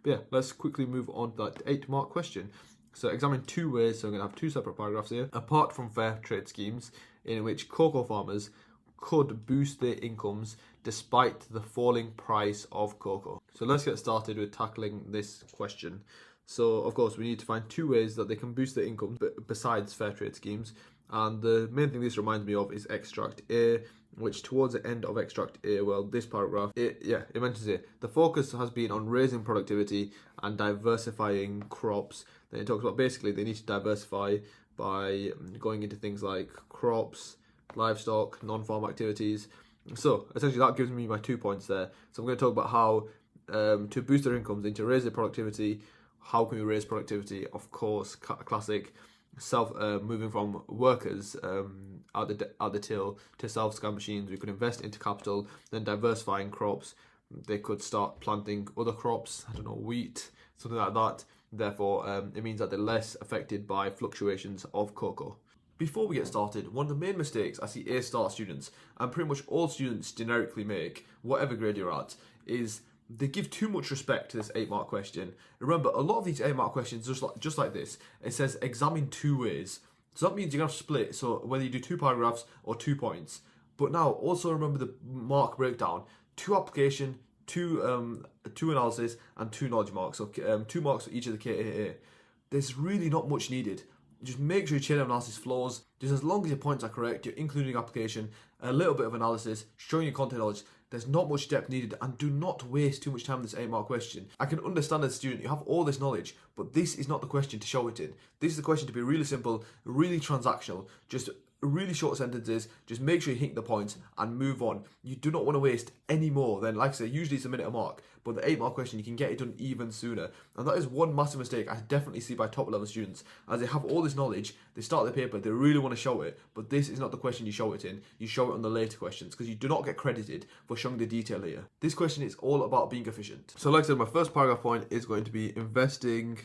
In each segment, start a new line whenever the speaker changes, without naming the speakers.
But yeah, let's quickly move on to that 8-mark question. So examine 2 ways, so I'm going to have 2 separate paragraphs here, apart from fair trade schemes, in which cocoa farmers could boost their incomes despite the falling price of cocoa. So let's get started with tackling this question. So of course we need to find 2 ways that they can boost their income besides fair trade schemes, and the main thing this reminds me of is extract A, which towards the end of extract A, well, this paragraph, it mentions it. The focus has been on raising productivity and diversifying crops. Then it talks about basically they need to diversify by going into things like crops, livestock, non-farm activities. So essentially that gives me my 2 points there. So I'm going to talk about how to boost their incomes, into raise their productivity. How can we raise productivity? Of course, classic moving from workers at the till to self-scan machines. We could invest into capital, then diversifying crops. They could start planting other crops, I don't know, wheat, something like that. Therefore, it means that they're less affected by fluctuations of cocoa. Before we get started, one of the main mistakes I see A-star students, and pretty much all students generically make, whatever grade you're at, is they give too much respect to this 8-mark question. Remember, a lot of these 8-mark questions, just like this, it says examine 2 ways. So that means you're going to have to split, so whether you do 2 paragraphs or 2 points. But now, also remember the mark breakdown. 2 application, 2 analysis, and 2 knowledge marks. So 2 marks for each of the KAA. There's really not much needed. Just make sure your chain of analysis flows. Just as long as your points are correct, you're including application, a little bit of analysis, showing your content knowledge. There's not much depth needed, and do not waste too much time on this 8-mark question. I can understand as a student, you have all this knowledge, but this is not the question to show it in. This is the question to be really simple, really transactional, just really short sentences. Just make sure you hit the points and move on. You do not want to waste any more than, like I say, usually it's a minute a mark, but the 8-mark question, you can get it done even sooner. And that is one massive mistake I definitely see by top level students. As they have all this knowledge, they start their paper, they really want to show it, but this is not the question you show it in. You show it on the later questions, because you do not get credited for showing the detail here. This question is all about being efficient. So like I said, my first paragraph point is going to be investing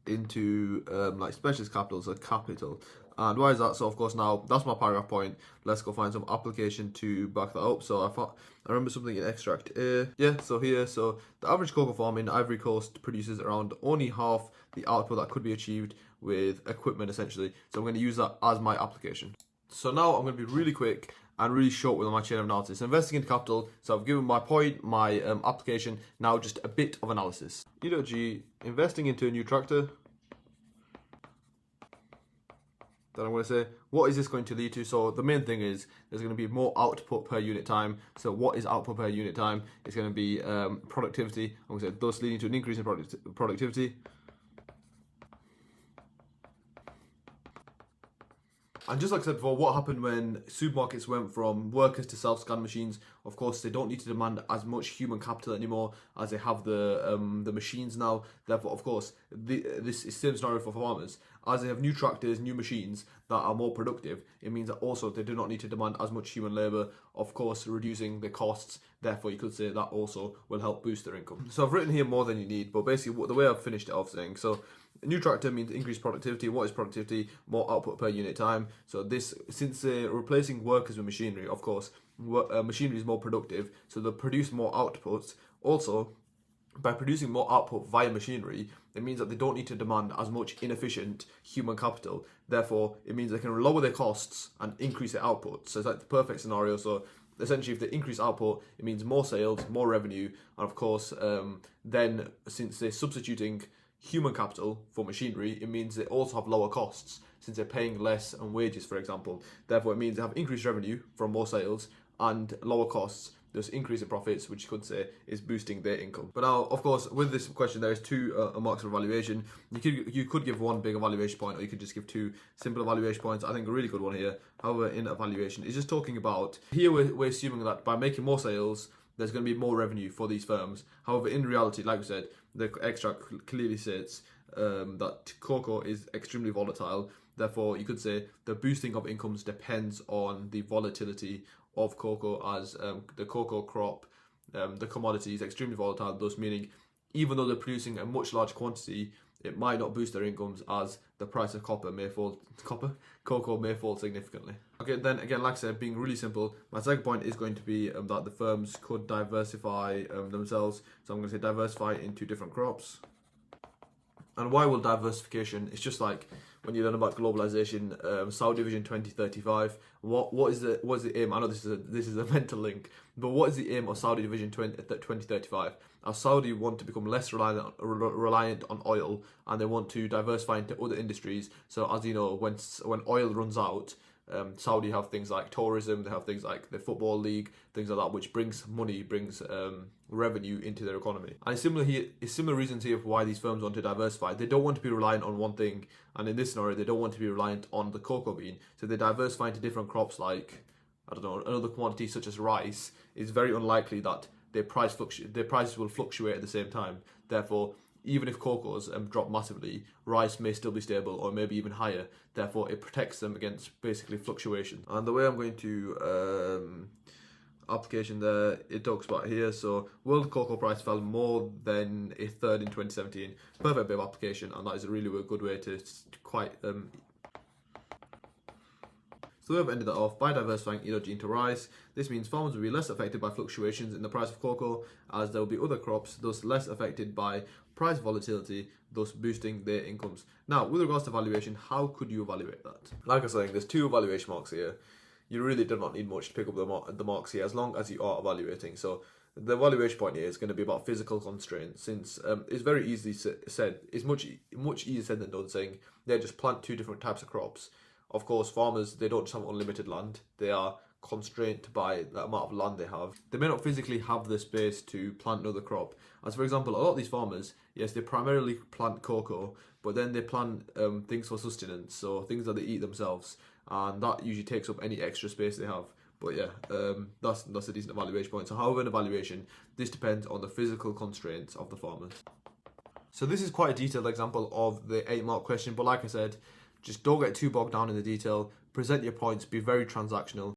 into like specialist capital, so capital. And why is that? So of course now that's my paragraph point. Let's go find some application to back that up. So I remember something in extract A. Yeah, so here, so the average cocoa farm in Ivory Coast produces around only half the output that could be achieved with equipment essentially. So I'm going to use that as my application. So now I'm going to be really quick and really short with my chain of analysis. Investing into capital, so I've given my point, my application, now just a bit of analysis. E.G, investing into a new tractor. Then I'm going to say, what is this going to lead to? So the main thing is there's going to be more output per unit time. So what is output per unit time? It's going to be productivity. I'm going to say thus leading to an increase in productivity. And just like I said before, what happened when supermarkets went from workers to self-scan machines? Of course, they don't need to demand as much human capital anymore as they have the machines now. Therefore, of course, this is the same scenario for farmers. As they have new tractors, new machines that are more productive, it means that also they do not need to demand as much human labour, of course, reducing the costs. Therefore, you could say that also will help boost their income. So I've written here more than you need, but basically the way I've finished it off saying, so a new tractor means increased productivity. What is productivity? More output per unit time. So this, since they're replacing workers with machinery, of course, machinery is more productive, so they'll produce more outputs. Also, by producing more output via machinery, it means that they don't need to demand as much inefficient human capital. Therefore, it means they can lower their costs and increase their output. So it's like the perfect scenario. So essentially, if they increase output, it means more sales, more revenue, and of course, then since they're substituting human capital for machinery, it means they also have lower costs since they're paying less on wages, for example. Therefore, it means they have increased revenue from more sales and lower costs, thus increase in profits, which you could say is boosting their income. But now, of course, with this question, there is 2 marks of evaluation. You could give 1 big evaluation point, or you could just give 2 simple evaluation points. I think a really good one here, however, in evaluation is just talking about, here we're assuming that by making more sales, there's going to be more revenue for these firms. However, in reality, like we said, the extract clearly states that cocoa is extremely volatile. Therefore, you could say the boosting of incomes depends on the volatility of cocoa, as the cocoa crop, the commodity is extremely volatile, thus meaning even though they're producing a much larger quantity, it might not boost their incomes as the price of cocoa may fall significantly. Okay, then again, like I said, being really simple, my second point is going to be that the firms could diversify themselves. So I'm going to say diversify into different crops. And why will diversification? It's just like when you learn about globalization, Saudi Vision 2035. What is the aim? I know this is a mental link, but what is the aim of Saudi Vision 2035? Saudi want to become less reliant on oil, and they want to diversify into other industries. So as you know, when oil runs out, Saudi have things like tourism, they have things like the football league, things like that, which brings revenue into their economy. And it's similar reasons here for why these firms want to diversify. They don't want to be reliant on one thing, and in this scenario, they don't want to be reliant on the cocoa bean. So they diversify into different crops like, I don't know, another commodity such as rice. It's very unlikely that their prices will fluctuate at the same time. Therefore, even if cocoas drop massively, rice may still be stable or maybe even higher. Therefore, it protects them against basically fluctuation. And the way I'm going to application there, it talks about here. So, world cocoa price fell more than a third in 2017. Perfect bit of application, and that is a really good way to quite. So we have ended that off by diversifying energy into rice. This means farmers will be less affected by fluctuations in the price of cocoa, as there will be other crops thus less affected by price volatility, thus boosting their incomes. Now, with regards to valuation, how could you evaluate that? Like I was saying, there's two evaluation marks here. You really do not need much to pick up the marks here, as long as you are evaluating. So the evaluation point here is going to be about physical constraints, since it's very easily said. It's much easier said than done, saying they just plant two different types of crops. Of course, farmers, they don't just have unlimited land. They are constrained by the amount of land they have. They may not physically have the space to plant another crop. As for example, a lot of these farmers, yes, they primarily plant cocoa, but then they plant things for sustenance, so things that they eat themselves, and that usually takes up any extra space they have. But yeah, that's a decent evaluation point. So however, in evaluation, this depends on the physical constraints of the farmers. So this is quite a detailed example of the 8-mark question, but like I said, just don't get too bogged down in the detail, present your points, be very transactional,